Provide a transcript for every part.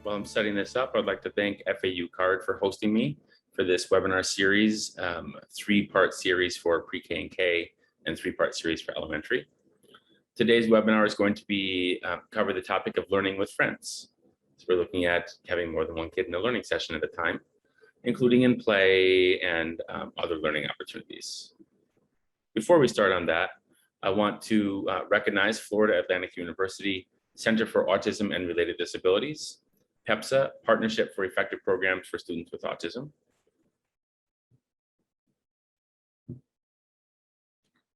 While I'm setting this up, I'd like to thank FAU Card for hosting me for this webinar series, three-part series for pre-K and K, and three-part series for elementary. Today's webinar is going to be cover the topic of learning with friends. So we're looking at having more than one kid in a learning session at a time, including in play and other learning opportunities. Before we start on that, I want to recognize Florida Atlantic University Center for Autism and Related Disabilities, PEPSA, Partnership for Effective Programs for Students with Autism.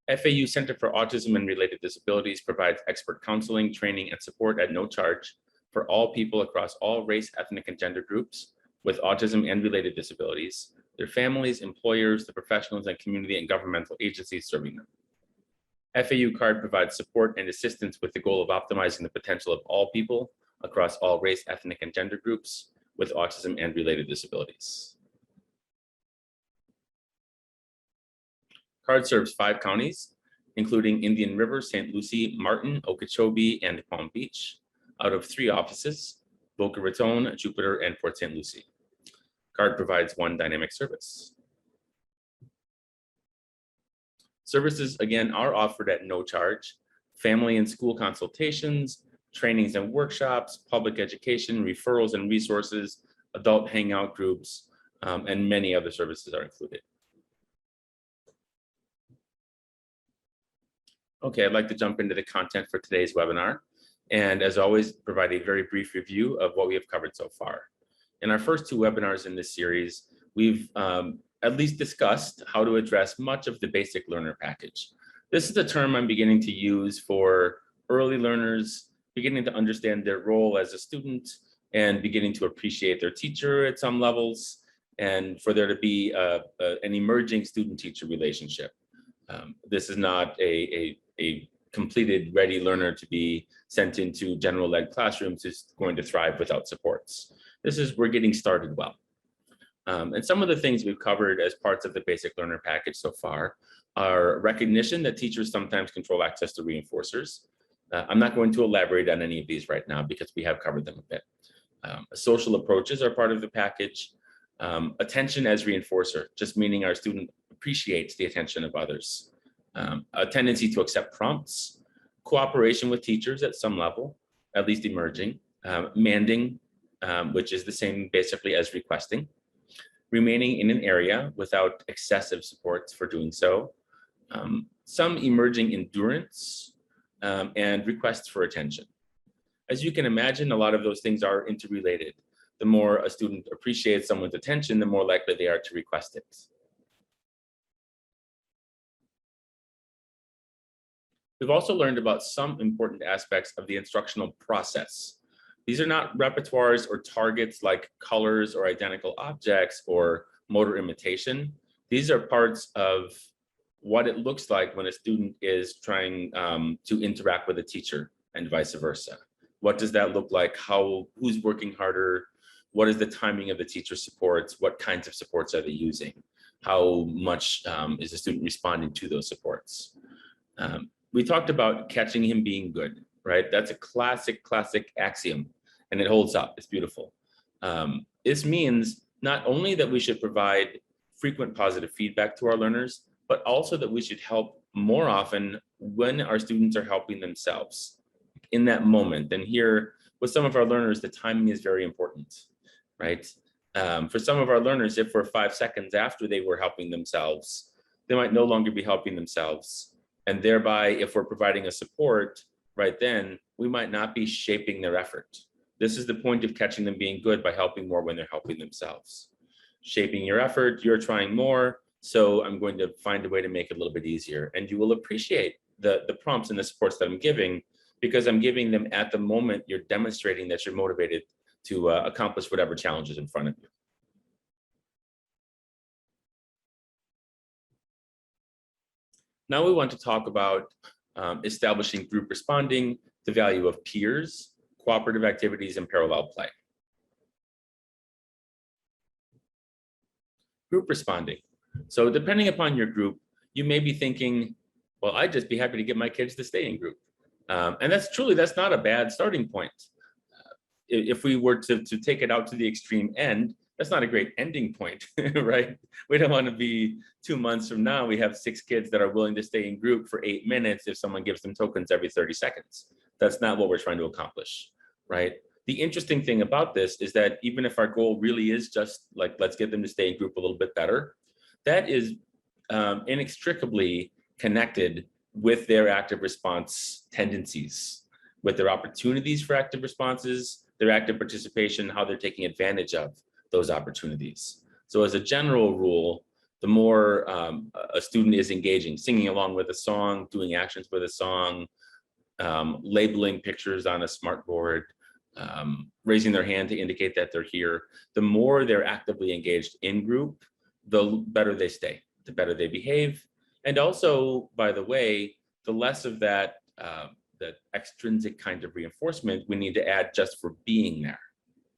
FAU Center for Autism and Related Disabilities provides expert counseling, training, and support at no charge for all people across all race, ethnic, and gender groups with autism and related disabilities, their families, employers, the professionals, and community and governmental agencies serving them. FAU Card provides support and assistance with the goal of optimizing the potential of all people across all race, ethnic, and gender groups with autism and related disabilities. Card serves 5 counties, including Indian River, St. Lucie, Martin, Okeechobee, and Palm Beach, out of 3 offices, Boca Raton, Jupiter, and Port St. Lucie. Card provides 1 dynamic service. Services, again, are offered at no charge: family and school consultations, trainings and workshops, public education, referrals and resources, adult hangout groups, and many other services are included. Okay, I'd like to jump into the content for today's webinar, and as always, provide a very brief review of what we have covered so far. In our first 2 webinars in this series, we've at least discussed how to address much of the basic learner package. This is a term I'm beginning to use for early learners, beginning to understand their role as a student and beginning to appreciate their teacher at some levels, and for there to be an emerging student-teacher relationship. This is not a completed, ready learner to be sent into general ed classrooms who's going to thrive without supports. We're getting started well. And some of the things we've covered as parts of the basic learner package so far are recognition that teachers sometimes control access to reinforcers. I'm not going to elaborate on any of these right now because we have covered them a bit. Social approaches are part of the package. Attention as reinforcer, just meaning our student appreciates the attention of others. A tendency to accept prompts, cooperation with teachers at some level, at least emerging, manding, which is the same basically as requesting, remaining in an area without excessive supports for doing so, some emerging endurance, and requests for attention. As you can imagine, a lot of those things are interrelated. The more a student appreciates someone's attention, the more likely they are to request it. We've also learned about some important aspects of the instructional process. These are not repertoires or targets like colors or identical objects or motor imitation. These are parts of what it looks like when a student is trying to interact with a teacher and vice versa. What does that look like? Who's working harder? What is the timing of the teacher supports? What kinds of supports are they using? How much is the student responding to those supports? We talked about catching him being good, right? That's a classic axiom, and it holds up. It's beautiful. This means not only that we should provide frequent positive feedback to our learners, but also that we should help more often when our students are helping themselves in that moment. And here, with some of our learners, the timing is very important, right? For some of our learners, if we're 5 seconds after they were helping themselves, they might no longer be helping themselves. And thereby, if we're providing a support right then, we might not be shaping their effort. This is the point of catching them being good, by helping more when they're helping themselves. Shaping your effort, you're trying more, so I'm going to find a way to make it a little bit easier. And you will appreciate the prompts and the supports that I'm giving, because I'm giving them at the moment you're demonstrating that you're motivated to accomplish whatever challenge is in front of you. Now we want to talk about establishing group responding, the value of peers, cooperative activities, and parallel play. Group responding. So depending upon your group, you may be thinking, well, I'd just be happy to get my kids to stay in group. And that's not a bad starting point. if we were to take it out to the extreme end, that's not a great ending point, right? We don't want to be 2 months from now, we have 6 kids that are willing to stay in group for 8 minutes if someone gives them tokens every 30 seconds. That's not what we're trying to accomplish, right? The interesting thing about this is that even if our goal really is just like, let's get them to stay in group a little bit better, that is inextricably connected with their active response tendencies, with their opportunities for active responses, their active participation, how they're taking advantage of those opportunities. So as a general rule, the more a student is engaging, singing along with a song, doing actions with a song, labeling pictures on a smart board, raising their hand to indicate that they're here, the more they're actively engaged in group, the better they stay, the better they behave. And also, by the way, the less of that extrinsic kind of reinforcement we need to add just for being there,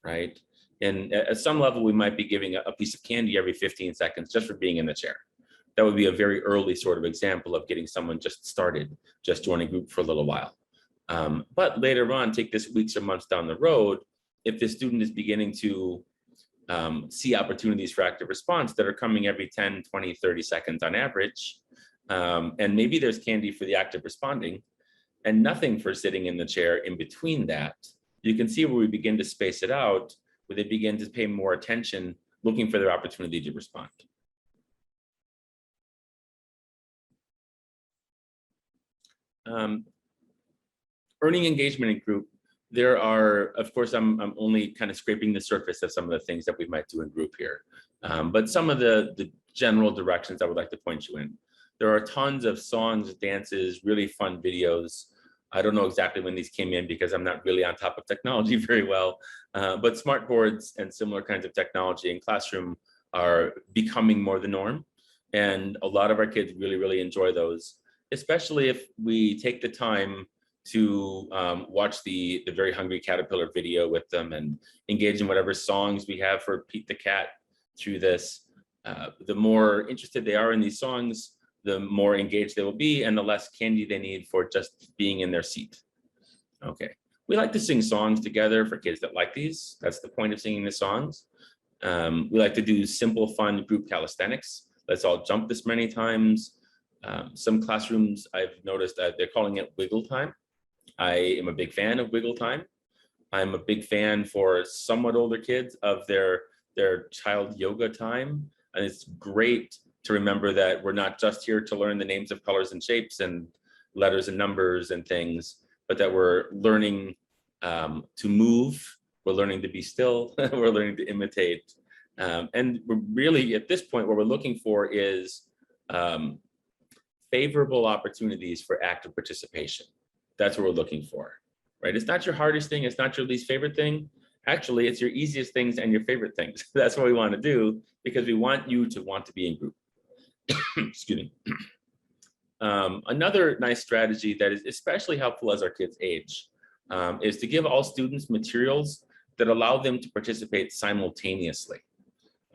right? And at some level, we might be giving a piece of candy every 15 seconds just for being in the chair. That would be a very early sort of example of getting someone just started, just join a group for a little while. But later on, take this weeks or months down the road, if the student is beginning to see opportunities for active response that are coming every 10, 20, 30 seconds on average, and maybe there's candy for the active responding and nothing for sitting in the chair in between that, you can see where we begin to space it out, where they begin to pay more attention, looking for their opportunity to respond. Earning engagement in group, there are, of course, I'm only kind of scraping the surface of some of the things that we might do in group here. But some of the general directions I would like to point you in. There are tons of songs, dances, really fun videos. I don't know exactly when these came in because I'm not really on top of technology very well, but smart boards and similar kinds of technology in classroom are becoming more the norm. And a lot of our kids really, really enjoy those, especially if we take the time to watch the Very Hungry Caterpillar video with them and engage in whatever songs we have for Pete the Cat through this. The more interested they are in these songs, the more engaged they will be and the less candy they need for just being in their seat. Okay, we like to sing songs together for kids that like these. That's the point of singing the songs. We like to do simple, fun group calisthenics. Let's all jump this many times. Some classrooms I've noticed that they're calling it wiggle time. I am a big fan of wiggle time. I'm a big fan for somewhat older kids of their child yoga time. And it's great to remember that we're not just here to learn the names of colors and shapes and letters and numbers and things, but that we're learning to move, we're learning to be still, we're learning to imitate. And we're really, at this point, what we're looking for is favorable opportunities for active participation. That's what we're looking for, right? It's not your hardest thing, it's not your least favorite thing. Actually, it's your easiest things and your favorite things. That's what we want to do because we want you to want to be in group. Excuse me. Another nice strategy that is especially helpful as our kids age is to give all students materials that allow them to participate simultaneously.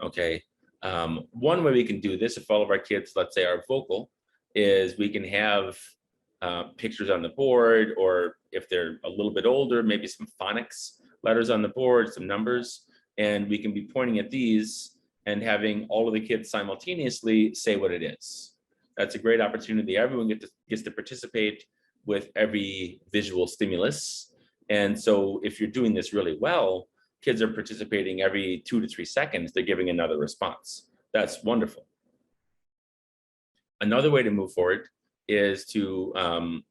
Okay. One way we can do this, if all of our kids, let's say, are vocal, is we can have pictures on the board, or if they're a little bit older, maybe some phonics letters on the board, some numbers, and we can be pointing at these and having all of the kids simultaneously say what it is. That's a great opportunity. Everyone gets to participate with every visual stimulus. And so if you're doing this really well, kids are participating every 2 to 3 seconds, they're giving another response. That's wonderful. Another way to move forward is to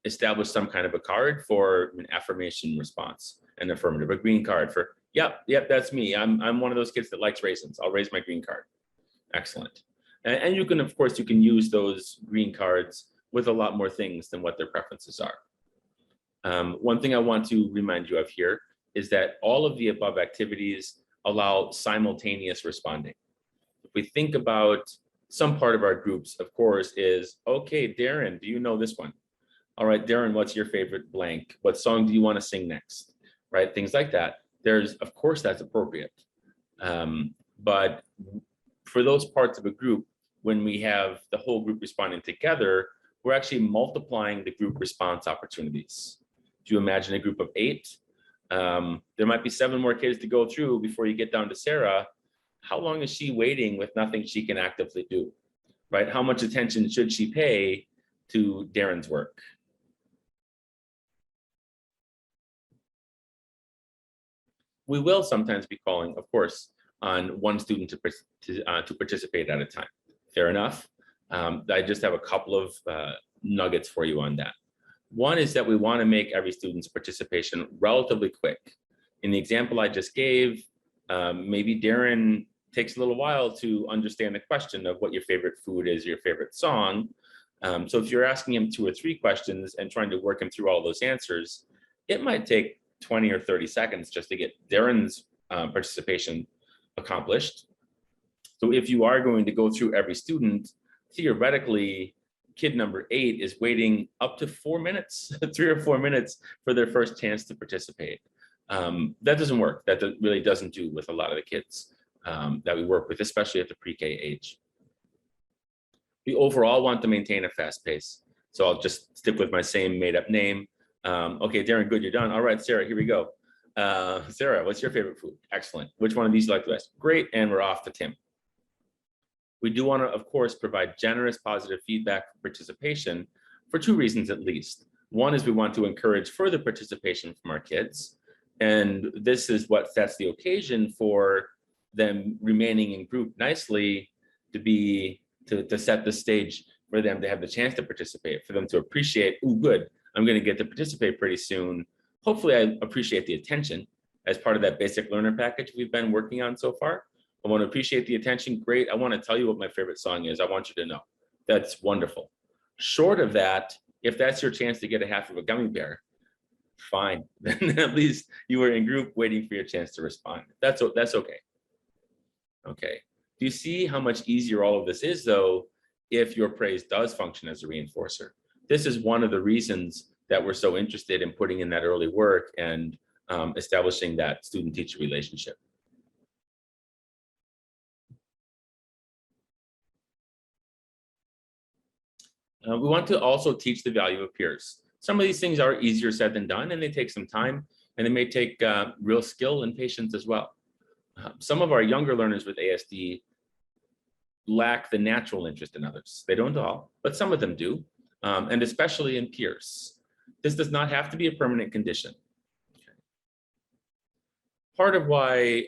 establish some kind of a card for an affirmation response, an affirmative, a green card for, yep, that's me. I'm one of those kids that likes raisins. I'll raise my green card. Excellent. And you can, of course, you can use those green cards with a lot more things than what their preferences are. One thing I want to remind you of here is that all of the above activities allow simultaneous responding. If we think about some part of our groups, of course, is, okay, Darren, do you know this one? All right, Darren, what's your favorite blank? What song do you want to sing next? Right, things like that. There's, of course, that's appropriate. But for those parts of a group, when we have the whole group responding together, we're actually multiplying the group response opportunities. Do you imagine a group of 8? There might be 7 more kids to go through before you get down to Sarah. How long is she waiting with nothing she can actively do, right? How much attention should she pay to Darren's work? We will sometimes be calling, of course, on one student to participate at a time. Fair enough. I just have a couple of nuggets for you on that. One is that we want to make every student's participation relatively quick. In the example I just gave, maybe Darren takes a little while to understand the question of what your favorite food is, your favorite song. So if you're asking him 2 or 3 questions and trying to work him through all those answers, it might take 20 or 30 seconds just to get Darren's participation accomplished. So if you are going to go through every student, theoretically, kid number 8 is waiting up to 4 minutes, 3 or 4 minutes for their first chance to participate. That doesn't work. That really doesn't do with a lot of the kids that we work with, especially at the pre-K age. We overall want to maintain a fast pace. So I'll just stick with my same made up name. Okay, Darren, good, you're done. All right, Sarah, here we go. Sarah, what's your favorite food? Excellent. Which one of these you like the best? Great, and we're off to Tim. We do want to, of course, provide generous positive feedback for participation for 2 reasons at least. One is we want to encourage further participation from our kids. And this is what sets the occasion for them remaining in group nicely to set the stage for them to have the chance to participate, for them to appreciate, oh, good, I'm going to get to participate pretty soon. Hopefully I appreciate the attention as part of that basic learner package we've been working on so far. I want to appreciate the attention. Great. I want to tell you what my favorite song is. I want you to know. That's wonderful. Short of that, if that's your chance to get a half of a gummy bear, fine. Then at least you were in group waiting for your chance to respond. That's okay. Okay. Do you see how much easier all of this is, though, if your praise does function as a reinforcer? This is one of the reasons that we're so interested in putting in that early work and establishing that student-teacher relationship. We want to also teach the value of peers. Some of these things are easier said than done, and they take some time, and they may take real skill and patience as well. Some of our younger learners with ASD lack the natural interest in others. They don't all, but some of them do, and especially in peers. This does not have to be a permanent condition. Part of why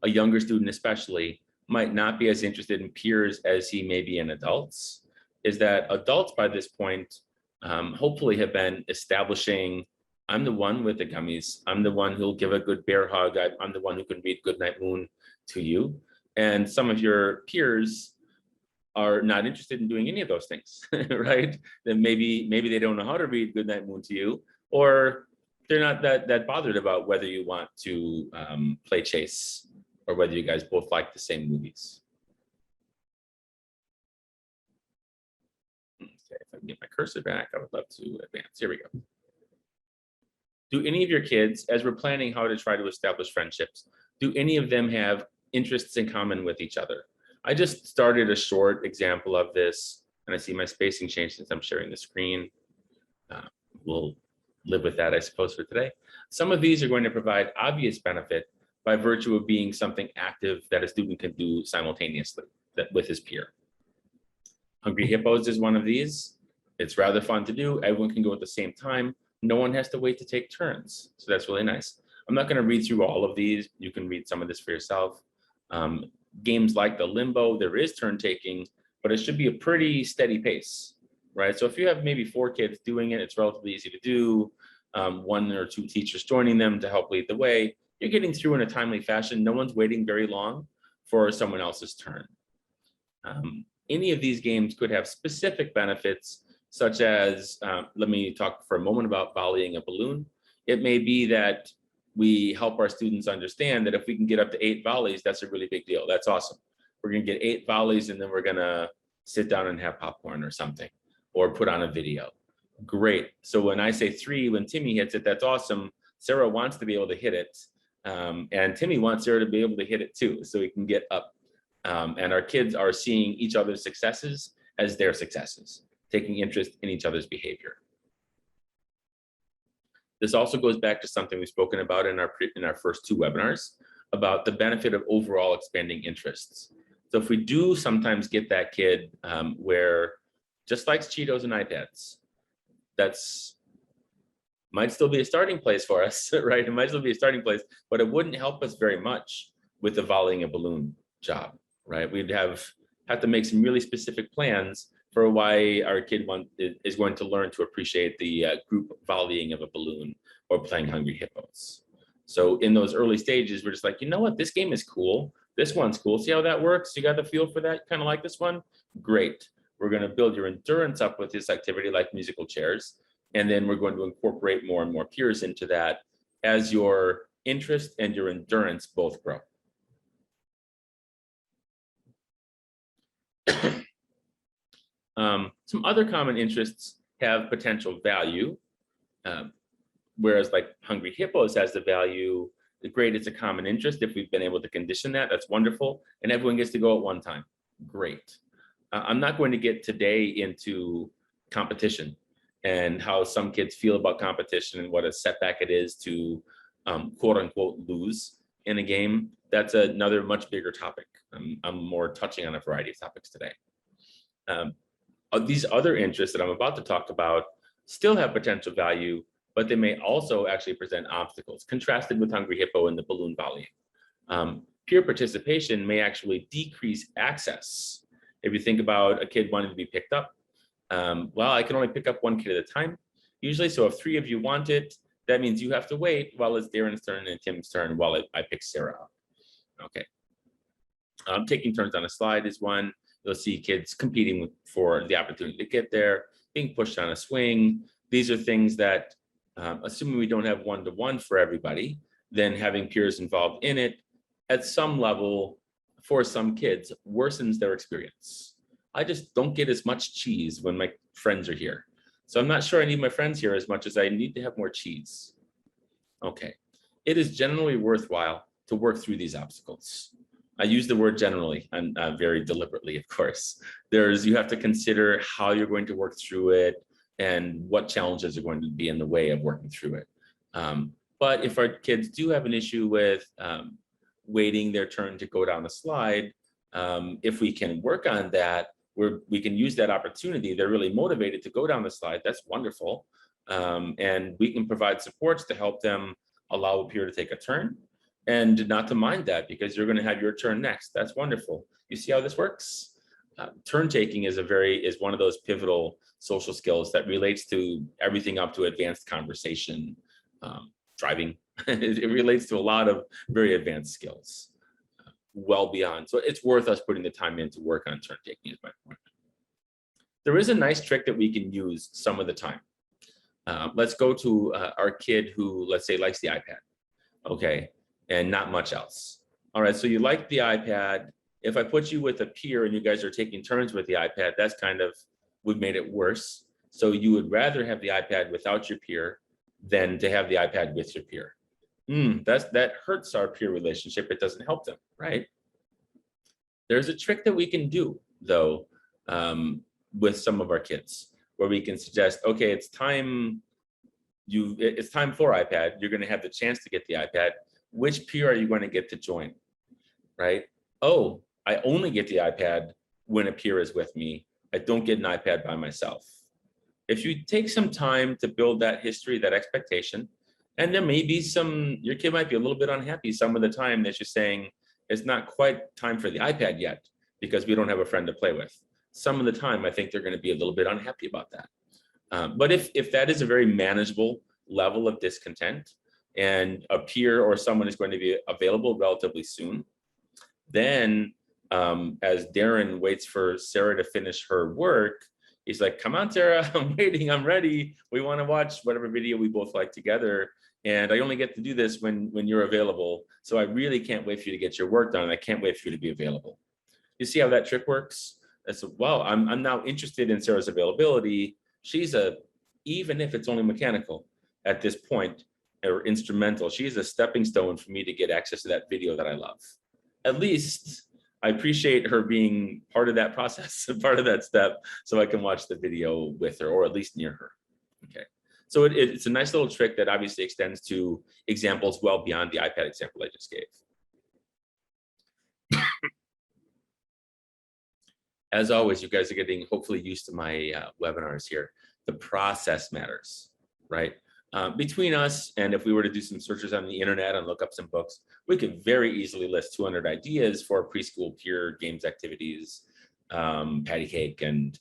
a younger student especially, might not be as interested in peers as he may be in adults is that adults by this point hopefully have been establishing, I'm the one with the gummies. I'm the one who'll give a good bear hug. I'm the one who can read Goodnight Moon to you. And some of your peers are not interested in doing any of those things, right? Then maybe they don't know how to read Goodnight Moon to you, or they're not that bothered about whether you want to play chase or whether you guys both like the same movies. Okay, if I can get my cursor back, I would love to advance. Here we go. Do any of your kids, as we're planning how to try to establish friendships, do any of them have interests in common with each other? I just started a short example of this, and I see my spacing change since I'm sharing the screen. We'll live with that, I suppose, for today. Some of these are going to provide obvious benefit by virtue of being something active that a student can do simultaneously with his peer. Hungry Hippos is one of these. It's rather fun to do. Everyone can go at the same time. No one has to wait to take turns. So that's really nice. I'm not going to read through all of these. You can read some of this for yourself. Games like the Limbo, there is turn taking, but it should be a pretty steady pace, right? So if you have maybe 4 kids doing it, it's relatively easy to do. 1 or 2 teachers joining them to help lead the way. You're getting through in a timely fashion. No one's waiting very long for someone else's turn. Any of these games could have specific benefits, such as, let me talk for a moment about volleying a balloon. It may be that we help our students understand that if we can get up to 8 volleys, that's a really big deal. That's awesome. We're going to get 8 volleys, and then we're going to sit down and have popcorn or something, or put on a video. Great. So when I say 3, when Timmy hits it, that's awesome. Sarah wants to be able to hit it. And Timmy wants Sarah to be able to hit it too, so we can get up. And our kids are seeing each other's successes as their successes, taking interest in each other's behavior. This also goes back to something we've spoken about in our first two webinars about the benefit of overall expanding interests. So if we do sometimes get that kid where just likes Cheetos and iPads, that's might still be a starting place for us, right? It might still be a starting place, but it wouldn't help us very much with the volleying a balloon job, right? We'd have to make some really specific plans for why our kid is going to learn to appreciate the group volleying of a balloon or playing Hungry Hippos. So in those early stages, we're just like, you know what, this game is cool. This one's cool. See how that works? You got the feel for that? Kind of like this one? Great. We're going to build your endurance up with this activity like musical chairs. And then we're going to incorporate more and more peers into that as your interest and your endurance both grow. Some other common interests have potential value, whereas like Hungry Hippos has the value. Great, it's a common interest. If we've been able to condition that, that's wonderful. And everyone gets to go at one time. Great. I'm not going to get today into competition and how some kids feel about competition and what a setback it is to quote unquote lose in a game. That's another much bigger topic. I'm more touching on a variety of topics today. These other interests that I'm about to talk about still have potential value, but they may also actually present obstacles, contrasted with Hungry Hippo and the balloon volleying. Peer participation may actually decrease access. If you think about a kid wanting to be picked up, well, I can only pick up one kid at a time, usually. So if 3 of you want it, that means you have to wait while it's Darren's turn and Tim's turn while I pick Sarah up. Okay. Taking turns on a slide is one. You'll see kids competing for the opportunity to get there, being pushed on a swing. These are things that, assuming we don't have one-to-one for everybody, then having peers involved in it at some level for some kids worsens their experience. I just don't get as much cheese when my friends are here. So I'm not sure I need my friends here as much as I need to have more cheese. Okay, it is generally worthwhile to work through these obstacles. I use the word generally, and very deliberately, of course. You have to consider how you're going to work through it and what challenges are going to be in the way of working through it. But if our kids do have an issue with waiting their turn to go down the slide, if we can work on that, we can use that opportunity. They're really motivated to go down the slide. That's wonderful. And we can provide supports to help them allow a peer to take a turn. And not to mind that, because you're going to have your turn next. That's wonderful. You see how this works? Turn taking is one of those pivotal social skills that relates to everything up to advanced conversation, driving. It relates to a lot of very advanced skills, well beyond. So it's worth us putting the time in to work on turn taking is my point. There is a nice trick that we can use some of the time. Let's go to our kid who, let's say, likes the iPad. Okay. And not much else. All right, so you like the iPad. If I put you with a peer and you guys are taking turns with the iPad, that's we've made it worse. So you would rather have the iPad without your peer than to have the iPad with your peer. That hurts our peer relationship. It doesn't help them, right? There's a trick that we can do, though, with some of our kids, where we can suggest, okay, it's time for iPad. You're going to have the chance to get the iPad. Which peer are you going to get to join, right? Oh, I only get the iPad when a peer is with me. I don't get an iPad by myself. If you take some time to build that history, that expectation, and there may be your kid might be a little bit unhappy some of the time that you're saying, it's not quite time for the iPad yet because we don't have a friend to play with. Some of the time, I think they're going to be a little bit unhappy about that. But if that is a very manageable level of discontent, and a peer or someone is going to be available relatively soon, then as Darren waits for Sarah to finish her work, he's like, come on, Sarah, I'm waiting, I'm ready. We want to watch whatever video we both like together. And I only get to do this when you're available. So I really can't wait for you to get your work done. And I can't wait for you to be available. You see how that trick works? I said, well, I'm now interested in Sarah's availability. Even if it's only mechanical at this point, or instrumental, she's a stepping stone for me to get access to that video that I love. At least I appreciate her being part of that process, part of that step, so I can watch the video with her, or at least near her. Okay. So it's a nice little trick that obviously extends to examples well beyond the iPad example I just gave. As always, you guys are getting hopefully used to my webinars here. The process matters, right? Between us, and if we were to do some searches on the internet and look up some books, we could very easily list 200 ideas for preschool peer games activities, patty cake, and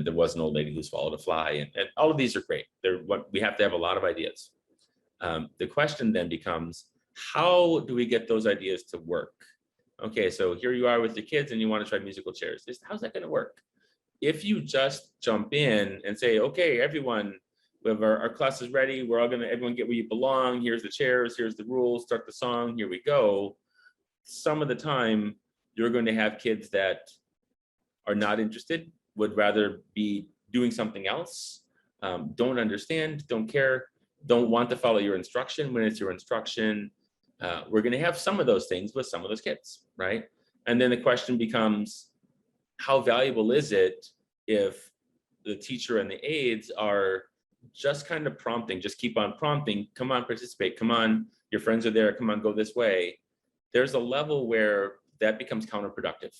there was an old lady who swallowed a fly, and all of these are great. We have to have a lot of ideas. The question then becomes, how do we get those ideas to work? Okay, so here you are with your kids and you want to try musical chairs. How's that going to work? If you just jump in and say, okay, everyone, we have our class is ready. We're all everyone get where you belong. Here's the chairs, here's the rules, start the song, here we go. Some of the time, you're going to have kids that are not interested, would rather be doing something else, don't understand, don't care, don't want to follow your instruction when it's your instruction. We're going to have some of those things with some of those kids, right? And then the question becomes, how valuable is it if the teacher and the aides are just kind of prompting, just keep on prompting, come on, participate, come on, your friends are there, come on, go this way. There's a level where that becomes counterproductive,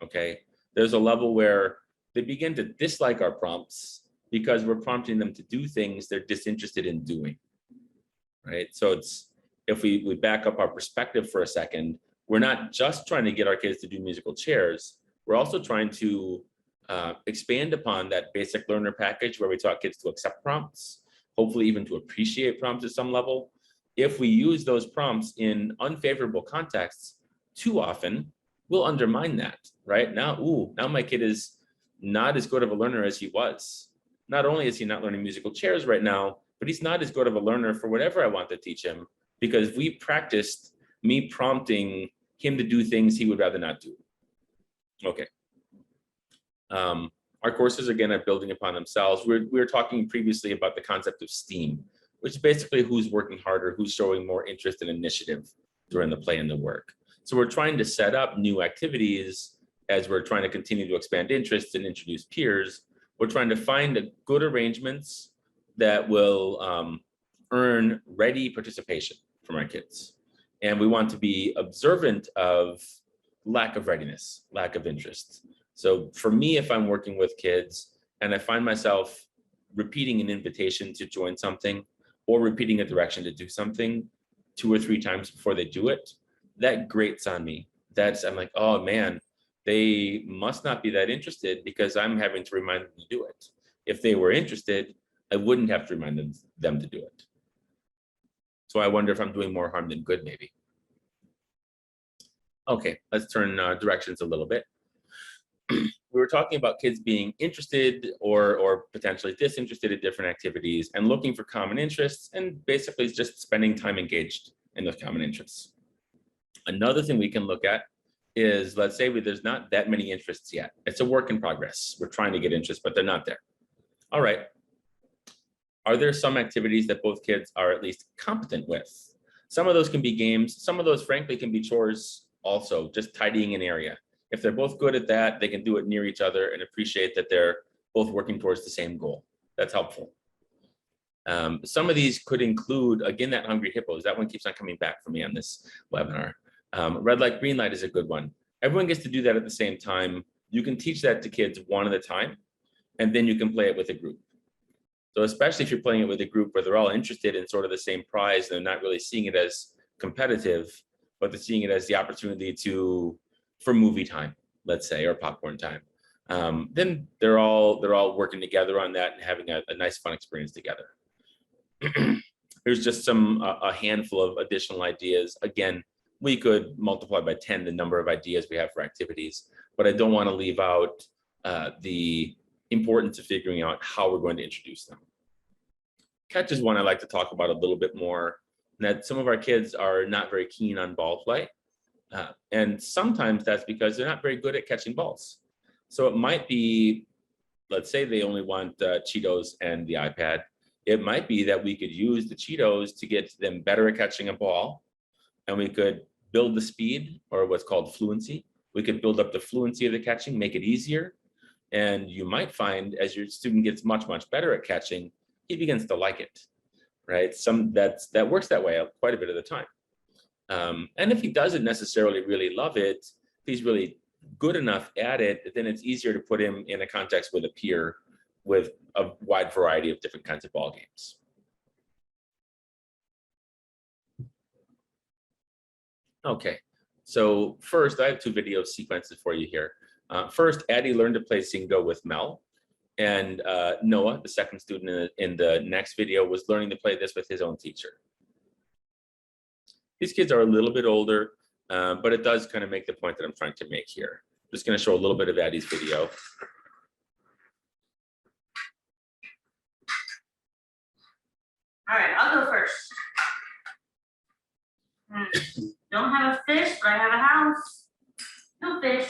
okay? There's a level where they begin to dislike our prompts because we're prompting them to do things they're disinterested in doing, right? So if we back up our perspective for a second, we're not just trying to get our kids to do musical chairs, we're also trying to expand upon that basic learner package where we taught kids to accept prompts, hopefully even to appreciate prompts at some level. If we use those prompts in unfavorable contexts too often, we'll undermine that, right? Now my kid is not as good of a learner as he was. Not only is he not learning musical chairs right now, but he's not as good of a learner for whatever I want to teach him, because we practiced me prompting him to do things he would rather not do. Okay. Our courses, again, are building upon themselves. We were talking previously about the concept of STEAM, which is basically who's working harder, who's showing more interest and initiative during the play and the work. So we're trying to set up new activities as we're trying to continue to expand interest and introduce peers. We're trying to find good arrangements that will earn ready participation from our kids. And we want to be observant of lack of readiness, lack of interest. So for me, if I'm working with kids and I find myself repeating an invitation to join something or repeating a direction to do something 2 or 3 times before they do it, that grates on me. I'm like, oh man, they must not be that interested because I'm having to remind them to do it. If they were interested, I wouldn't have to remind them to do it. So I wonder if I'm doing more harm than good, maybe. Okay, let's turn directions a little bit. We were talking about kids being interested or potentially disinterested in different activities and looking for common interests, and basically just spending time engaged in those common interests. Another thing we can look at is, let's say there's not that many interests yet. It's a work in progress. We're trying to get interest, but they're not there. All right. Are there some activities that both kids are at least competent with? Some of those can be games. Some of those, frankly, can be chores also, just tidying an area. If they're both good at that, they can do it near each other and appreciate that they're both working towards the same goal. That's helpful. Some of these could include, again, that hungry hippos. That one keeps on coming back for me on this webinar. Red light, green light is a good one. Everyone gets to do that at the same time. You can teach that to kids one at a time, and then you can play it with a group. So especially if you're playing it with a group where they're all interested in sort of the same prize, and they're not really seeing it as competitive, but they're seeing it as the opportunity for movie time, let's say, or popcorn time. Then they're all working together on that and having a nice fun experience together. Here's just a handful of additional ideas. Again, we could multiply by 10 the number of ideas we have for activities, but I don't want to leave out the importance of figuring out how we're going to introduce them. Catch is one I like to talk about a little bit more, that some of our kids are not very keen on ball play. And sometimes that's because they're not very good at catching balls. So it might be, let's say they only want Cheetos and the iPad. It might be that we could use the Cheetos to get them better at catching a ball, and we could build the speed, or what's called fluency. We could build up the fluency of the catching, make it easier. And you might find as your student gets much, much better at catching, he begins to like it, right? That works that way quite a bit of the time. And if he doesn't necessarily really love it, if he's really good enough at it, then it's easier to put him in a context with a peer with a wide variety of different kinds of ball games. Okay, so first I have 2 video sequences for you here. First, Addie learned to play Zingo with Mel, and Noah, the second student in the next video, was learning to play this with his own teacher. These kids are a little bit older, but it does kind of make the point that I'm trying to make here. I'm just going to show a little bit of Addie's video. All right, I'll go first. Don't have a fish, but I have a house. No fish.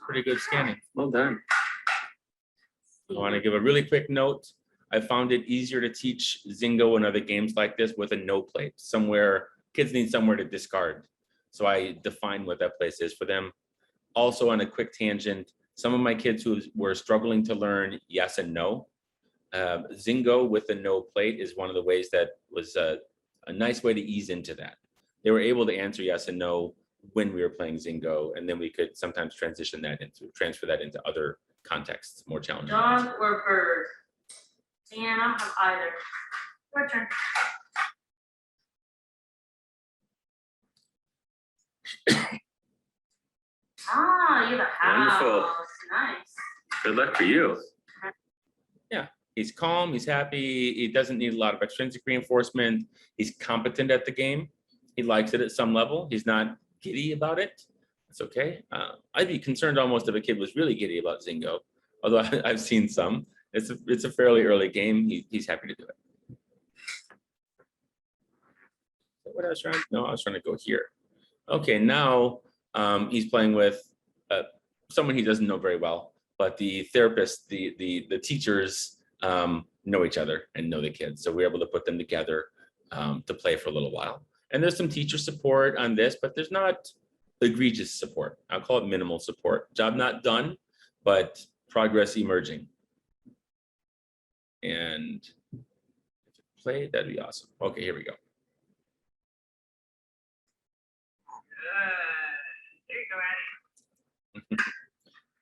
Pretty good scanning. Well done. I want to give a really quick note. I found it easier to teach Zingo and other games like this with a no plate. Somewhere, kids need somewhere to discard. So I define what that place is for them. Also, on a quick tangent, some of my kids who were struggling to learn yes and no, Zingo with a no plate is one of the ways that was a nice way to ease into that. They were able to answer yes and no when we were playing Zingo, and then we could sometimes transfer that into other contexts, more challenging. Dog or bird? And I don't have either. Your turn. Ah, you have a house. Wonderful. Nice. Good luck for you. Yeah, he's calm, he's happy, he doesn't need a lot of extrinsic reinforcement, he's competent at the game, he likes it at some level, he's not giddy about it. It's okay. I'd be concerned almost if a kid was really giddy about Zingo, although I've seen some. It's a fairly early game. He's happy to do it. What I was trying? No, I was trying to go here. Okay, now he's playing with someone he doesn't know very well, but the therapist, the teachers know each other and know the kids, so we're able to put them together to play for a little while. And there's some teacher support on this, but there's not egregious support. I'll call it minimal support. Job not done, but progress emerging. And play, that'd be awesome. Okay, here we go. There you go, Addie.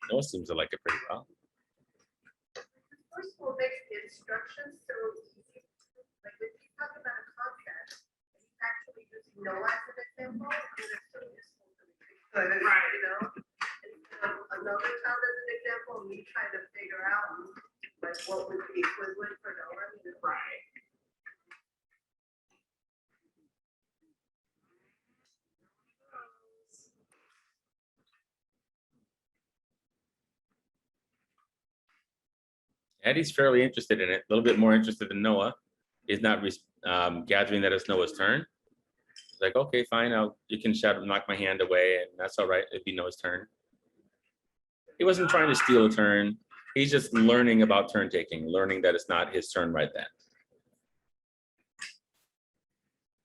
Noah seems to like it pretty well. First of all, makes the instructions so easy. Like when you talk about a concept, and he's actually using Noah as an example, it's so useful to me. Right. You know? And another child as an example, me trying to figure out like what would be equivalent for Noah. You know? Right. Eddie's fairly interested in it, a little bit more interested than Noah. He's not gathering that it's Noah's turn. He's like, okay, fine, you can knock my hand away, and that's all right, it'd be Noah's turn. He wasn't trying to steal a turn. He's just learning about turn taking, learning that it's not his turn right then.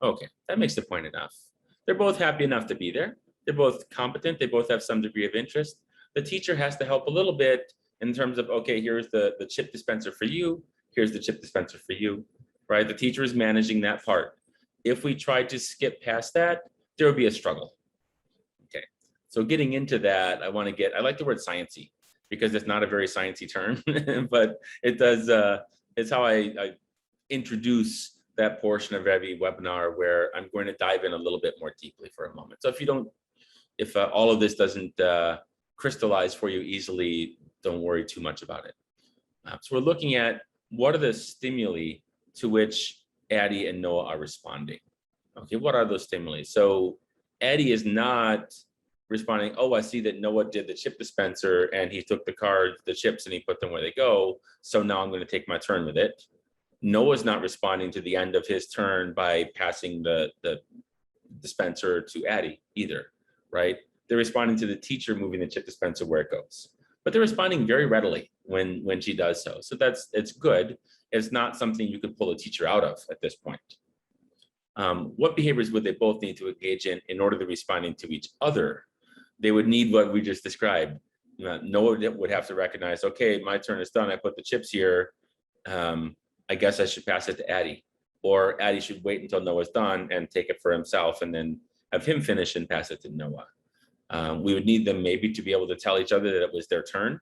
Okay, that makes the point enough. They're both happy enough to be there. They're both competent. They both have some degree of interest. The teacher has to help a little bit in terms of, okay, here's the chip dispenser for you. Here's the chip dispenser for you, right? The teacher is managing that part. If we try to skip past that, there will be a struggle. Okay, so getting into that, I like the word Sciency because it's not a very sciencey term, but it does, it's how I introduce that portion of every webinar where I'm going to dive in a little bit more deeply for a moment. So if all of this doesn't crystallize for you easily, don't worry too much about it. So we're looking at what are the stimuli to which Addie and Noah are responding. Okay, what are those stimuli? So Addie is not responding, oh, I see that Noah did the chip dispenser and he took the chips and he put them where they go. So now I'm going to take my turn with it. Noah's not responding to the end of his turn by passing the dispenser to Addie either, right? They're responding to the teacher moving the chip dispenser where it goes. But they're responding very readily when she does so. So it's good. It's not something you could pull a teacher out of at this point. what behaviors would they both need to engage in order to responding to each other? They would need what we just described. Noah would have to recognize, okay, my turn is done. I put the chips here. I guess I should pass it to Addie, or Addie should wait until Noah's done and take it for himself and then have him finish and pass it to Noah. We would need them maybe to be able to tell each other that it was their turn.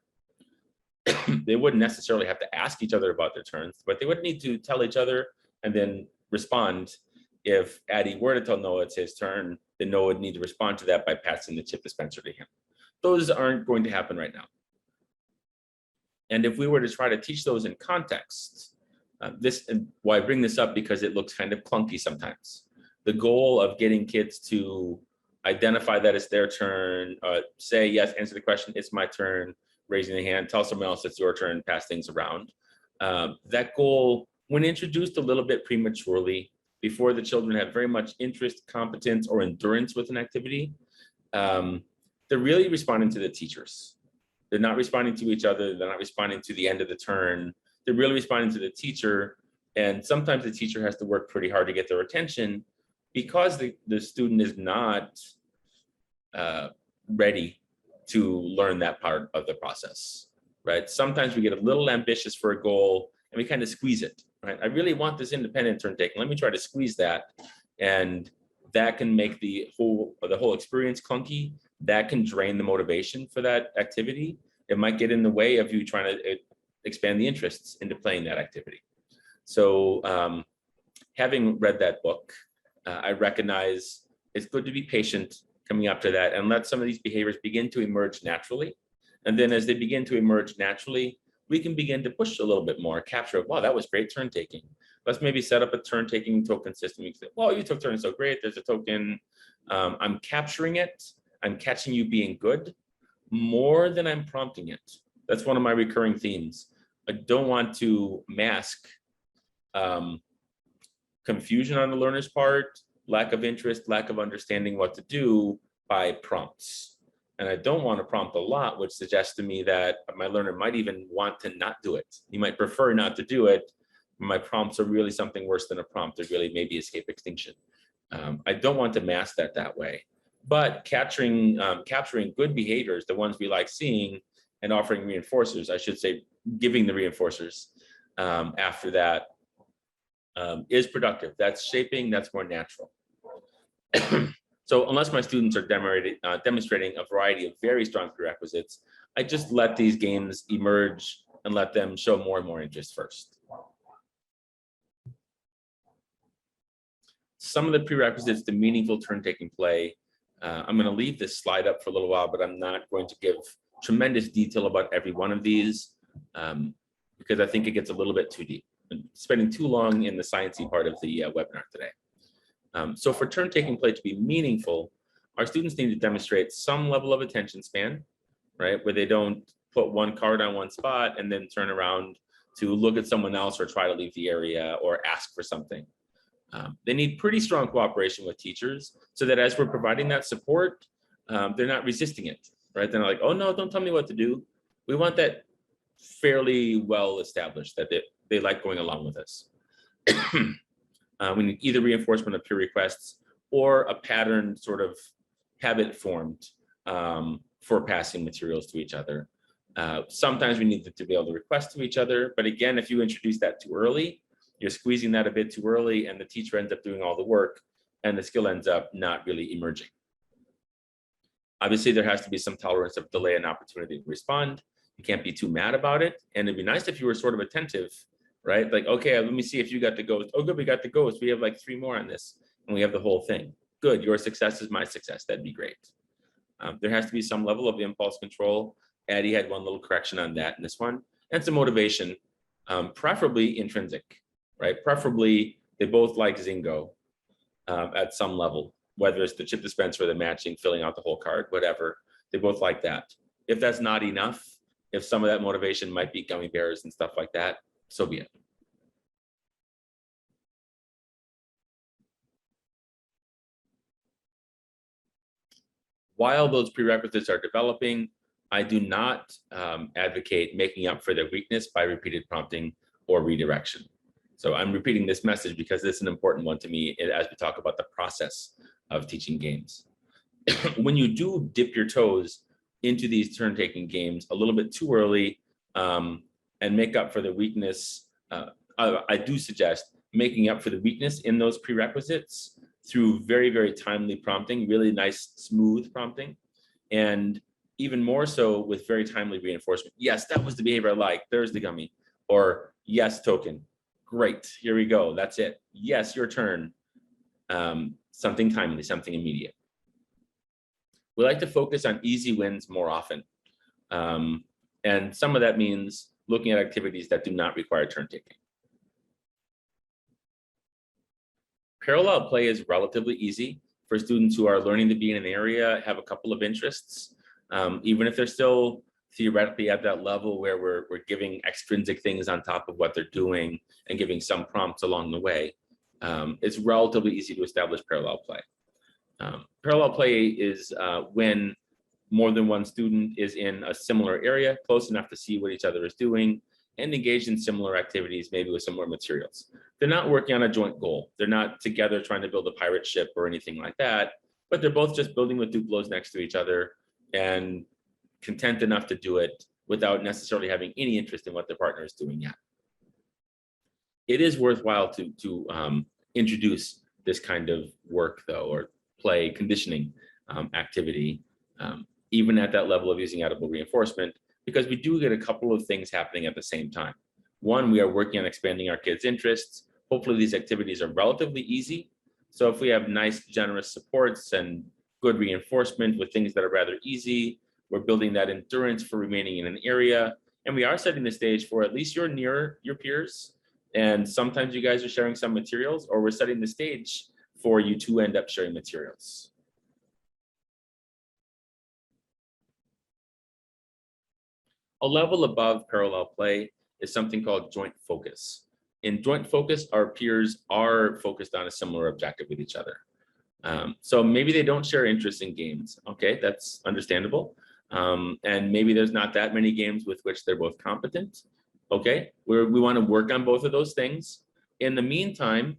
They wouldn't necessarily have to ask each other about their turns, but they would need to tell each other and then respond. If Addie were to tell Noah it's his turn, then Noah would need to respond to that by passing the chip dispenser to him. Those aren't going to happen right now. And if we were to try to teach those in context, why I bring this up because it looks kind of clunky sometimes. The goal of getting kids to identify that it's their turn, say yes, answer the question, it's my turn, raising the hand, tell someone else it's your turn, pass things around. That goal, when introduced a little bit prematurely, before the children have very much interest, competence, or endurance with an activity, they're really responding to the teachers. They're not responding to each other. They're not responding to the end of the turn. They're really responding to the teacher. And sometimes the teacher has to work pretty hard to get their attention because the student is not ready to learn that part of the process, right? Sometimes we get a little ambitious for a goal and we kind of squeeze it, right? I really want this independent turn taking. Let me try to squeeze that. And that can make the whole experience clunky. That can drain the motivation for that activity. It might get in the way of you trying to expand the interests into playing that activity. So having read that book, I recognize it's good to be patient coming up to that and let some of these behaviors begin to emerge naturally. And then as they begin to emerge naturally, we can begin to push a little bit more, capture, wow, that was great turn taking. Let's maybe set up a turn taking token system. You can say, well, you took turns so great, there's a token. I'm capturing it. I'm catching you being good more than I'm prompting it. That's one of my recurring themes. I don't want to mask confusion on the learner's part, lack of interest, lack of understanding what to do by prompts. And I don't want to prompt a lot, which suggests to me that my learner might even want to not do it. He might prefer not to do it. My prompts are really something worse than a prompt. They're really maybe escape extinction. I don't want to mask that way. But capturing good behaviors, the ones we like seeing, and offering reinforcers, I should say, giving the reinforcers after that is productive. That's shaping, that's more natural. So unless my students are demonstrating a variety of very strong prerequisites, I just let these games emerge and let them show more and more interest first. Some of the prerequisites to meaningful turn-taking play. I'm going to leave this slide up for a little while, but I'm not going to give tremendous detail about every one of these because I think it gets a little bit too deep. I'm spending too long in the sciencey part of the webinar today. So for turn-taking play to be meaningful, our students need to demonstrate some level of attention span, right? Where they don't put one card on one spot and then turn around to look at someone else or try to leave the area or ask for something. They need pretty strong cooperation with teachers so that as we're providing that support, they're not resisting it, right? They're not like, oh no, don't tell me what to do. We want that fairly well established that they like going along with us. We need either reinforcement of peer requests or a pattern sort of habit formed for passing materials to each other. Sometimes we need to be able to request to each other, but again, if you introduce that too early, you're squeezing that a bit too early and the teacher ends up doing all the work and the skill ends up not really emerging. Obviously, there has to be some tolerance of delay and opportunity to respond. You can't be too mad about it. And it'd be nice if you were sort of attentive, right? Like, okay, let me see if you got the ghost. Oh, good, we got the ghost. We have like 3 more on this and we have the whole thing. Good, your success is my success. That'd be great. There has to be some level of impulse control. Addie had one little correction on that in this one. And some motivation, preferably intrinsic, right? Preferably they both like Zingo at some level, whether it's the chip dispenser or the matching, filling out the whole card, whatever. They both like that. If that's not enough, if some of that motivation might be gummy bears and stuff like that, so be it. While those prerequisites are developing, I do not advocate making up for their weakness by repeated prompting or redirection. So I'm repeating this message because it's an important one to me as we talk about the process of teaching games. When you do dip your toes into these turn-taking games a little bit too early and make up for the weakness, I do suggest making up for the weakness in those prerequisites through very, very timely prompting, really nice, smooth prompting, and even more so with very timely reinforcement. Yes, that was the behavior I like. There's the gummy. Or yes, token. Great, here we go. That's it. Yes, your turn. Something timely, something immediate. We like to focus on easy wins more often. And some of that means looking at activities that do not require turn taking. Parallel play is relatively easy for students who are learning to be in an area, have a couple of interests, even if they're still theoretically at that level where we're giving extrinsic things on top of what they're doing and giving some prompts along the way. It's relatively easy to establish parallel play. Parallel play is when more than one student is in a similar area, close enough to see what each other is doing, and engaged in similar activities, maybe with similar materials. They're not working on a joint goal. They're not together trying to build a pirate ship or anything like that, but they're both just building with Dupelos next to each other and content enough to do it without necessarily having any interest in what their partner is doing yet. It is worthwhile to introduce this kind of work, though, or play conditioning activity, even at that level of using edible reinforcement, because we do get a couple of things happening at the same time. One, we are working on expanding our kids' interests. Hopefully these activities are relatively easy. So if we have nice, generous supports and good reinforcement with things that are rather easy, we're building that endurance for remaining in an area. And we are setting the stage for at least you're near your peers. And sometimes you guys are sharing some materials, or we're setting the stage for you to end up sharing materials. A level above parallel play is something called joint focus. In joint focus, our peers are focused on a similar objective with each other. So maybe they don't share interest in games. Okay, that's understandable. And maybe there's not that many games with which they're both competent. Okay, we want to work on both of those things. In the meantime,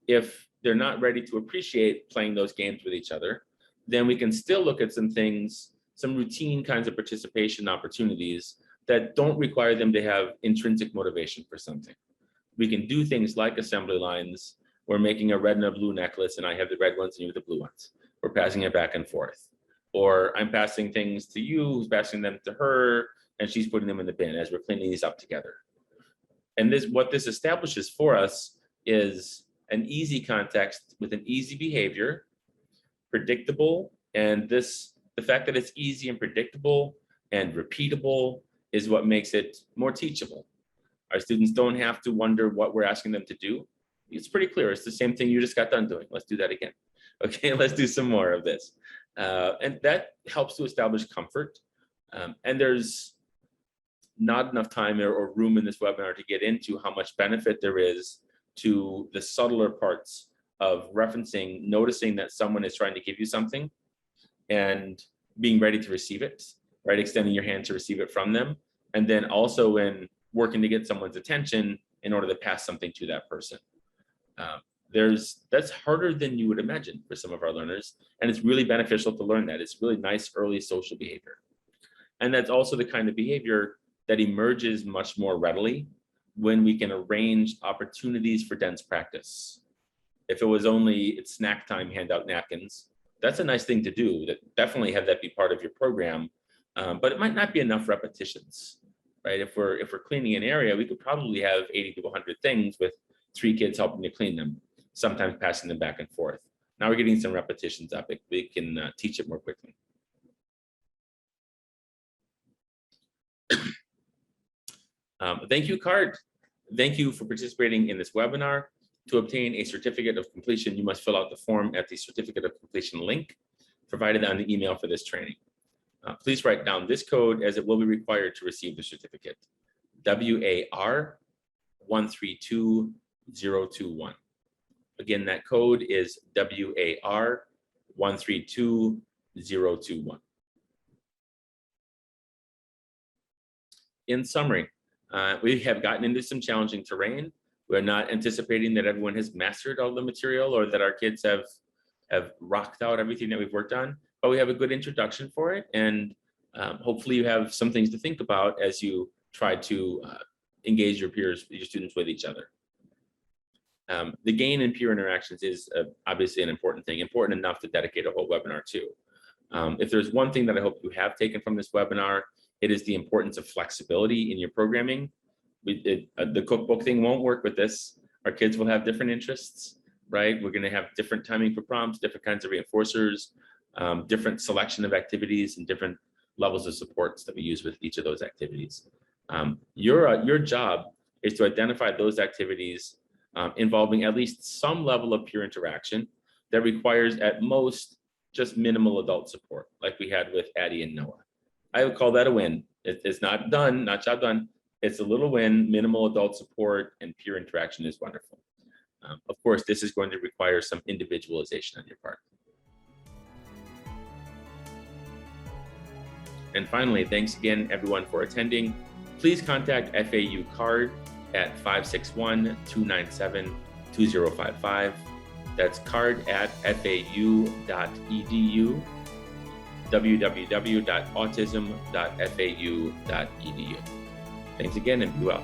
if they're not ready to appreciate playing those games with each other, then we can still look at some things, some routine kinds of participation opportunities that don't require them to have intrinsic motivation for something. We can do things like assembly lines. We're making a red and a blue necklace, and I have the red ones and you have the blue ones. We're passing it back and forth. Or I'm passing things to you, who's passing them to her, and she's putting them in the bin as we're cleaning these up together. And what this establishes for us is an easy context with an easy behavior, predictable, and the fact that it's easy and predictable and repeatable is what makes it more teachable. Our students don't have to wonder what we're asking them to do. It's pretty clear. It's the same thing you just got done doing. Let's do that again. Okay, let's do some more of this. And that helps to establish comfort. And there's not enough time or room in this webinar to get into how much benefit there is to the subtler parts of referencing, noticing that someone is trying to give you something and being ready to receive it, right? Extending your hand to receive it from them. And then also in working to get someone's attention in order to pass something to that person. That's harder than you would imagine for some of our learners. And it's really beneficial to learn that. It's really nice early social behavior. And that's also the kind of behavior that emerges much more readily when we can arrange opportunities for dense practice. If it was only it's snack time, hand out napkins, that's a nice thing to do. That definitely have that be part of your program, but it might not be enough repetitions, right? If we're cleaning an area, we could probably have 80 to 100 things with 3 kids helping to clean them, sometimes passing them back and forth. Now we're getting some repetitions up. We can teach it more quickly. Thank you card. Thank you for participating in this webinar. To obtain a certificate of completion, you must fill out the form at the certificate of completion link provided on the email for this training. Please write down this code as it will be required to receive the certificate. WAR 132021. Again, that code is WAR 132021. In summary, we have gotten into some challenging terrain. We're not anticipating that everyone has mastered all the material or that our kids have rocked out everything that we've worked on, but we have a good introduction for it. And hopefully you have some things to think about as you try to engage your peers, your students with each other. The gain in peer interactions is obviously an important thing, important enough to dedicate a whole webinar to. If there's one thing that I hope you have taken from this webinar, it is the importance of flexibility in your programming. The cookbook thing won't work with this. Our kids will have different interests, right? We're going to have different timing for prompts, different kinds of reinforcers, different selection of activities, and different levels of supports that we use with each of those activities. Your job is to identify those activities involving at least some level of peer interaction that requires at most just minimal adult support, like we had with Addie and Noah. I would call that a win. It's not done, not job done. It's a little win, minimal adult support, and peer interaction is wonderful. Of course, this is going to require some individualization on your part. And finally, thanks again, everyone, for attending. Please contact FAU CARD at 561-297-2055. That's card@fau.edu, www.autism.fau.edu. Thanks again, and be well.